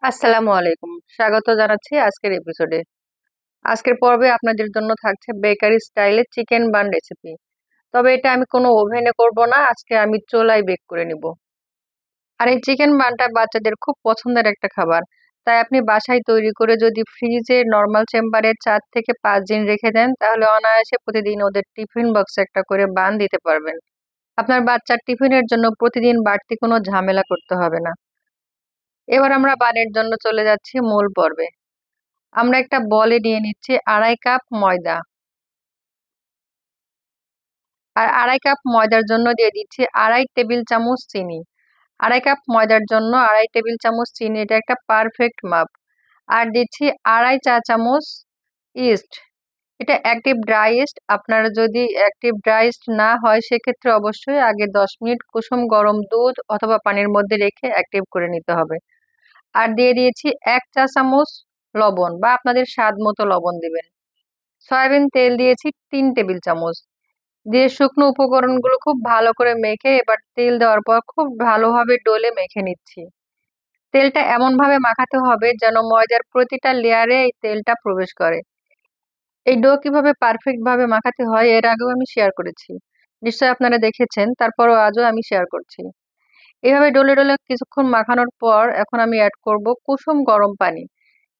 আসসালামু আলাইকুম। স্বাগত জানাচ্ছি আজকের এপিসোডে। আজকের পর্বে আপনাদের জন্য থাকছে বেকারি স্টাইলে চিকেন বান রেসিপি। তবে এটা আমি কোনো ওভেনে করব না, আজকে আমি চুলায় বেক করে নিব। আর এই চিকেন বানটা বাচ্চাদের খুব পছন্দের একটা খাবার। তাই আপনি বাসায় তৈরি করে যদি ফ্রিজে নর্মাল চেম্বারে 4 থেকে 5 দিন রেখে দেন, তাহলে অনায়াসে প্রতিদিন ওদের টিফিন বক্সে একটা করে বান দিতে পারবেন। আপনার বাচ্চার টিফিনের জন্য প্রতিদিন বাড়তি কোনো ঝামেলা করতে হবে না। এবার আমরা বানের জন্য চলে যাচ্ছি মূল পর্বে। আমরা একটা বলে নিয়ে নিচ্ছি 2.5 কাপ ময়দা। আর 2.5 কাপ ময়দার জন্য দিয়ে দিচ্ছি 2.5 টেবিল চামচ চিনি। 2.5 কাপ ময়দার জন্য 2.5 টেবিল চামচ চিনি, এটা একটা পারফেক্ট মাপ। আর দিচ্ছি 2.5 চা চামচ ইস্ট। এটা অ্যাক্টিভ ড্রাই ইস্ট। আপনারা যদি অ্যাক্টিভ ড্রাই ইস্ট না হয় সেক্ষেত্রে অবশ্যই আগে 10 মিনিট কুসুম গরম দুধ অথবা পানির মধ্যে রেখে অ্যাক্টিভ করে নিতে হবে। আর দিয়ে দিয়েছি 1 চা চামচ লবণ, বা আপনাদের স্বাদ মতো লবণ দিবেন। সয়াবিন তেল দিয়েছি 3 টেবিল চামচ। দিয়ে শুকনো উপকরণগুলো খুব ভালো করে মেখে এবার তেল দেওয়ার পর খুব ভালোভাবে ডলে মেখে নিচ্ছি। তেলটা এমন ভাবে মাখাতে হবে যেন ময়দার প্রতিটা লেয়ারে এই তেলটা প্রবেশ করে। এই ডো কিভাবে পারফেক্ট ভাবে মাখাতে হয় এর আগেও আমি শেয়ার করেছি, নিশ্চয়ই আপনারা দেখেছেন, তারপরও আজও আমি শেয়ার করছি। এভাবে ডলে ডলে কিছুক্ষণ মাখানোর পর এখন আমি অ্যাড করব কুসুম গরম পানি।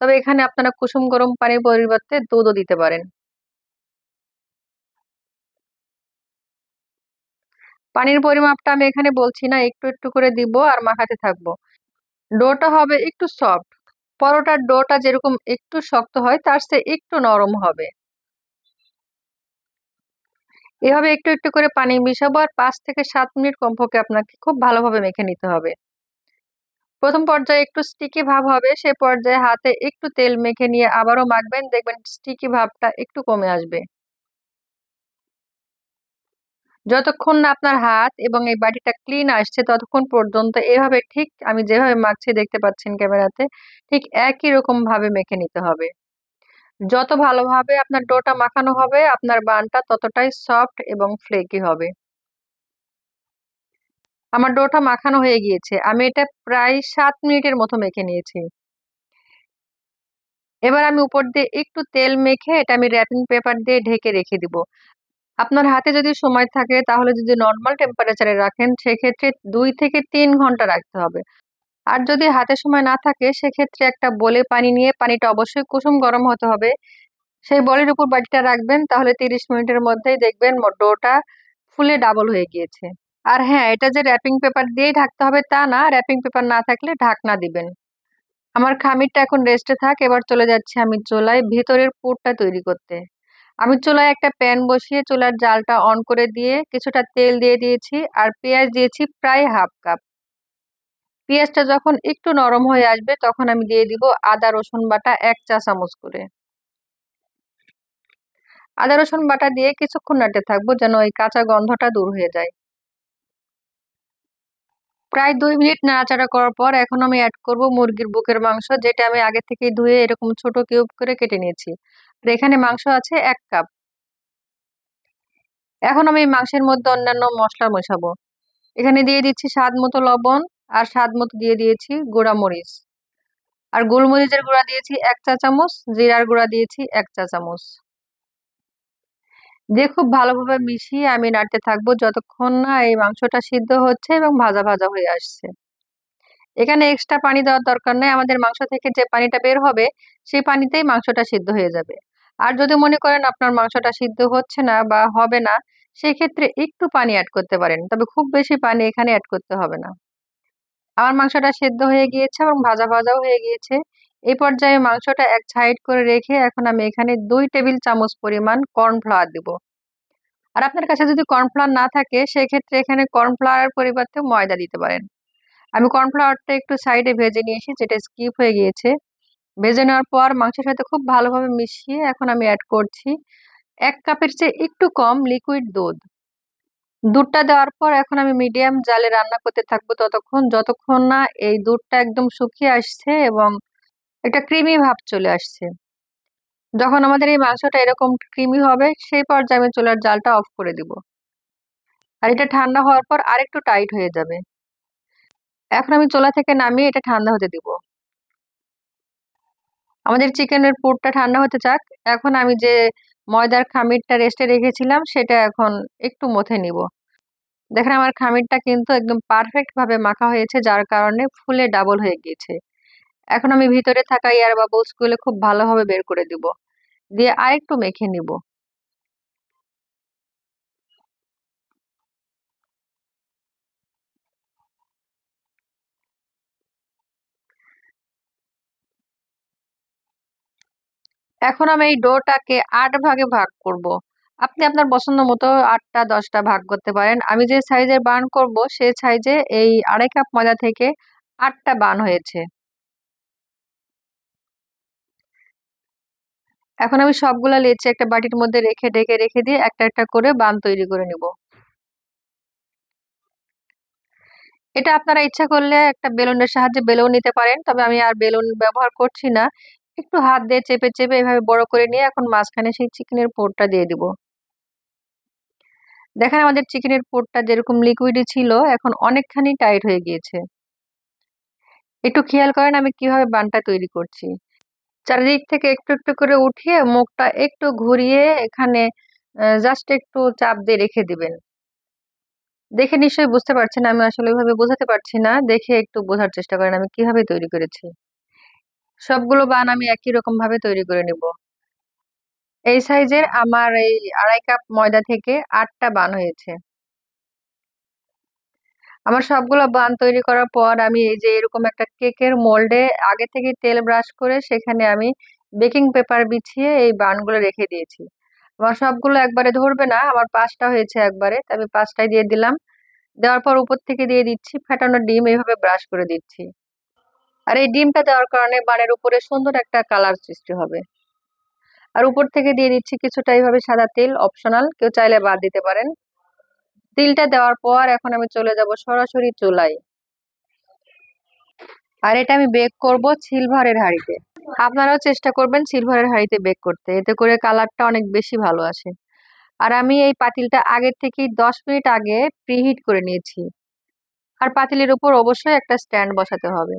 তবে এখানে আপনারা কুসুম গরম পানির পরিবর্তে দুধও দিতে পারেন। পানির পরিমাপটা আমি এখানে বলছি না, একটু একটু করে দিব আর মাখাতে থাকবো। ডোটা হবে একটু সফট। পরোটার ডোটা যেরকম একটু শক্ত হয় তার চেয়ে একটু নরম হবে। এভাবে একটু একটু করে পানি মিশাবো আর 5 থেকে 7 মিনিট কমপক্ষে আপনাকে খুব ভালোভাবে মেখে নিতে হবে। প্রথম পর্যায়ে একটু স্টিকি ভাব হবে, সে পর্যায়ে হাতে একটু তেল মেখে নিয়ে আবারও মাখবেন, দেখবেন স্টিকি ভাবটা একটু কমে আসবে। যতক্ষণ না আপনার হাত এবং এই বাটিটা ক্লিন আসছে ততক্ষণ পর্যন্ত এভাবে ঠিক আমি যেভাবে মাখছি দেখতে পাচ্ছেন ক্যামেরাতে, ঠিক একই রকম ভাবে মেখে নিতে হবে। যত ভালোভাবে আপনার ডোটা মাখানো হবে আপনার বানটা ততটাই সফট এবং ফ্লেকি হবে। আমার ডোটা মাখানো হয়ে গিয়েছে, আমি এটা প্রায় 7 মিনিটের মতো মেখে নিয়েছি। এবার আমি উপর দিয়ে একটু তেল মেখে এটা আমি র্যাপিং পেপার দিয়ে ঢেকে রেখে দিব। আপনার হাতে যদি সময় থাকে তাহলে যদি নর্মাল টেম্পারেচারে রাখেন সেক্ষেত্রে 2 থেকে 3 ঘন্টা রাখতে হবে। আর যদি হাতে সময় না থাকে সেক্ষেত্রে একটা বলে পানি নিয়ে, পানিটা অবশ্যই কুসুম গরম হতে হবে, সেই বলের উপর বাটিটা রাখবেন, তাহলে 30 মিনিটের মধ্যেই দেখবেন ডোটা ফুলে ডাবল হয়ে গিয়েছে। আর হ্যাঁ, এটা যে র্যাপিং পেপার দিয়েই ঢাকতে হবে তা না, র্যাপিং পেপার না থাকলে ঢাকনা দিবেন। আমার খামিরটা এখন রেস্টে থাক, এবার চলে যাচ্ছি আমি চুলায় ভিতরের পুরটা তৈরি করতে। আমি চুলায় একটা প্যান বসিয়ে চুলার জালটা অন করে দিয়ে কিছুটা তেল দিয়ে দিয়েছি আর পেঁয়াজ দিয়েছি প্রায় হাফ কাপ। পেঁয়াজটা যখন একটু নরম হয়ে আসবে তখন আমি দিয়ে দিব আদা রসুন বাটা 1 চা চামচ করে। আদা রসুন বাটা দিয়ে কিছুক্ষণ নাড়তে থাকবো যেন ওই কাঁচা গন্ধটা দূর হয়ে যায়। প্রায় 2 মিনিট নাড়াচাড়া করার পর এখন আমি অ্যাড করব মুরগির বুকের মাংস, যেটা আমি আগে থেকেই ধুয়ে এরকম ছোট কিউব করে কেটে নিয়েছি। আর এখানে মাংস আছে 1 কাপ। এখন আমি এই মাংসের মধ্যে অন্যান্য মশলা মেশাবো। এখানে দিয়ে দিচ্ছি স্বাদ মতো লবণ, আর স্বাদ মতো দিয়ে দিয়েছি গুঁড়া মরিচ। আর গোলমরিচের গুঁড়া দিয়েছি 1 চা চামচ, জিরার গুঁড়া দিয়েছি 1 চা চামচ। দিয়ে খুব ভালোভাবে মিশিয়ে আমি নাড়তে থাকবো যতক্ষণ না এই মাংসটা সিদ্ধ হচ্ছে এবং ভাজা ভাজা হয়ে আসছে। এখানে এক্সট্রা পানি দেওয়ার দরকার নেই, আমাদের মাংস থেকে যে পানিটা বের হবে সেই পানিতেই মাংসটা সিদ্ধ হয়ে যাবে। আর যদি মনে করেন আপনার মাংসটা সিদ্ধ হচ্ছে না বা হবে না, সেক্ষেত্রে একটু পানি অ্যাড করতে পারেন, তবে খুব বেশি পানি এখানে অ্যাড করতে হবে না। আমার মাংসটা সেদ্ধ হয়ে গিয়েছে এবং ভাজা ভাজাও হয়ে গিয়েছে। এই পর্যায়ে মাংসটা এক সাইড করে রেখে এখন আমি এখানে 2 টেবিল চামচ পরিমাণ কর্নফ্লাওয়ার দিব। আর আপনার কাছে যদি কর্নফ্লাওয়ার না থাকে সেক্ষেত্রে এখানে কর্নফ্লাওয়ারের পরিবর্তে ময়দা দিতে পারেন। আমি কর্নফ্লাওয়ারটা একটু সাইডে ভেজে নিয়েছি, যেটা স্কিপ হয়ে গিয়েছে। ভেজে নেওয়ার পর মাংসের সাথে খুব ভালোভাবে মিশিয়ে এখন আমি অ্যাড করছি 1 কাপের চেয়ে একটু কম লিকুইড দুধ। দুধটা দেওয়ার পর এখন আমি মিডিয়াম জালে রান্না করতে থাকবো ততক্ষণ যতক্ষণ না এই দুধটা একদম শুকিয়ে আসছে এবং একটা ক্রিমি ভাব চলে আসছে। যখন আমাদের এই মাংসটা এরকম ক্রিমি হবে সেই পর্যায়ে আমি চুলার জালটা অফ করে দিব। আর এটা ঠান্ডা হওয়ার পর আরেকটু টাইট হয়ে যাবে। এখন আমি চুলা থেকে নামিয়ে এটা ঠান্ডা হতে দিব। আমাদের চিকেনের পুরটা ঠান্ডা হতে যাক। এখন আমি যে ময়দার খামিরটা রেস্টে রেখেছিলাম সেটা এখন একটু মথে নিব। দেখেন আমার খামিরটা কিন্তু একদম পারফেক্ট ভাবে মাখা হয়েছে, যার কারণে ফুলে ডাবল হয়ে গিয়েছে। এখন আমি ভিতরে থাকা এয়ার বাবলস গুলো খুব ভালোভাবে বের করে দিব, দিয়ে আরেকটু মেখে নিব। এখন আমি এই ডোটাকে 8 ভাগে ভাগ করব। আপনি আপনার পছন্দ মতো 8টা 10টা ভাগ করতে পারেন। আমি যে সাইজের বান করব সেই সাইজে এই 2.5 কাপ ময়দা থেকে 8টা বান হয়েছে। এখন আমি সবগুলা লেচি একটা বাটির মধ্যে রেখে ঢেকে রেখে দিয়ে একটা একটা করে বান তৈরি করে নিব। এটা আপনারা ইচ্ছা করলে একটা বেলুনের সাহায্যে বেলুন নিতে পারেন, তবে আমি আর বেলুন ব্যবহার করছি না। একটু হাত দিয়ে চেপে চেপে এভাবে বড় করে নিয়ে এখন মাঝখানে সেই চিকেনের পুরটা দিয়ে দিব। দেখেন আমাদের চিকেনের পুরটা যেরকম লিকুইডই ছিল এখন অনেকখানি টাইট হয়ে গিয়েছে। একটু খেয়াল করেন আমি কিভাবে বানটা তৈরি করছি। চারিদিক থেকে একটু একটু করে উঠিয়ে মুখটা একটু ঘুরিয়ে এখানে জাস্ট একটু চাপ দিয়ে রেখে দিবেন। দেখে নিশ্চয়ই বুঝতে পারছেন, আমি আসলে ওইভাবে বোঝাতে পারছি না, দেখে একটু বোঝার চেষ্টা করেন আমি কিভাবে তৈরি করেছি। সবগুলো বান আমি একই রকম ভাবে তৈরি করে নিব। এই সাইজের আমার এই 2.5 কাপ ময়দা থেকে 8টা বান হয়েছে। আমার সবগুলো বান তৈরি করার পর আমি এই যে এরকম একটা কেকের মোল্ডে আগে থেকে তেল ব্রাশ করে সেখানে আমি বেকিং পেপার বিছিয়ে এই বানগুলো রেখে দিয়েছি। আমার সবগুলো একবারে ধরবে না, আমার 5টা হয়েছে একবারে, তবে 5টাই দিয়ে দিলাম। দেওয়ার পর উপর থেকে দিয়ে দিচ্ছি ফেটানো ডিম, এইভাবে ব্রাশ করে দিচ্ছি। আর এই ডিমটা দেওয়ার কারণে বানের উপরে সুন্দর একটা কালার সৃষ্টি হবে। আর উপর থেকে দিয়ে দিচ্ছি কিছুটা এইভাবে সাদা তেল, অপশনাল, কেউ চাইলে বাদ দিতে পারেন। তিলটা দেওয়ার পর এখন আমি চলে যাব সরাসরি চুলায়। আর এটা আমি বেক করব সিলভারের হাঁড়িতে। আপনারাও চেষ্টা করবেন সিলভারের হাঁড়িতে বেক করতে, এতে করে কালারটা অনেক বেশি ভালো আসে। আর আমি এই পাতিলটা আগের থেকেই 10 মিনিট আগে প্রিহিট করে নিয়েছি। আর পাতিলের উপর অবশ্যই একটা স্ট্যান্ড বসাতে হবে।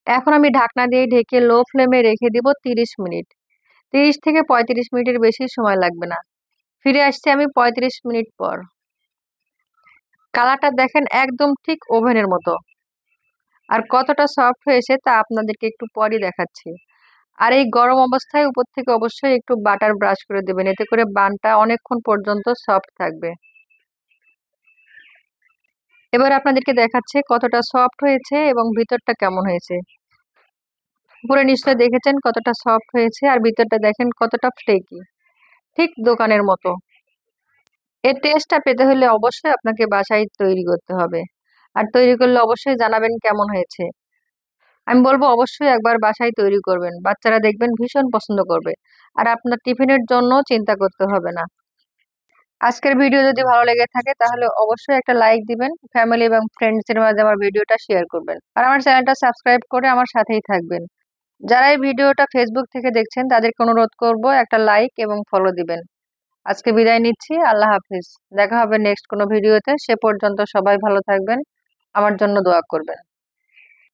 এখন আমি ঢাকনা দিয়ে ঢেকে লো ফ্লেমে রেখে দিব 30 মিনিট। 30 থেকে 35 মিনিটের বেশি সময় লাগবে না। ফিরে আসছি আমি 35 মিনিট পর। কালারটা দেখেন একদম ঠিক ওভেনের মতো। আর কতটা সফট হয়েছে তা আপনাদেরকে একটু পরই দেখাচ্ছি। আর এই গরম অবস্থায় উপর থেকে অবশ্যই একটু বাটার ব্রাশ করে দেবেন, এতে করে বানটা অনেকক্ষণ পর্যন্ত সফট থাকবে। এবার আপনাদেরকে দেখাচ্ছে কতটা সফট হয়েছে এবং ভিতরটা কেমন হয়েছে। উপরে নিশ্চয়ই দেখেছেন কতটা সফট হয়েছে, আর ভিতরটা দেখেন কতটা ফ্লেকি, ঠিক দোকানের মতো। এর টেস্টটা পেতে হলে অবশ্যই আপনাকে বাসায় তৈরি করতে হবে। আর তৈরি করলে অবশ্যই জানাবেন কেমন হয়েছে। আমি বলবো অবশ্যই একবার বাসায় তৈরি করবেন, বাচ্চারা দেখবেন ভীষণ পছন্দ করবে। আর আপনার টিফিনের জন্য চিন্তা করতে হবে না। আজকের ভিডিও যদি ভালো লেগে থাকে তাহলে অবশ্যই একটা লাইক দিবেন, ফ্যামিলি এবং ফ্রেন্ডসদের মাঝে আমার ভিডিওটা শেয়ার করবেন, আর আমার চ্যানেলটা সাবস্ক্রাইব করে আমার সাথেই থাকবেন। যারা এই ভিডিওটা ফেসবুক থেকে দেখছেন তাদেরকে অনুরোধ করব একটা লাইক এবং ফলো দিবেন। আজকে বিদায় নিচ্ছি, আল্লাহ হাফিজ। দেখা হবে নেক্সট কোনো ভিডিওতে, সে পর্যন্ত সবাই ভালো থাকবেন, আমার জন্য দোয়া করবেন।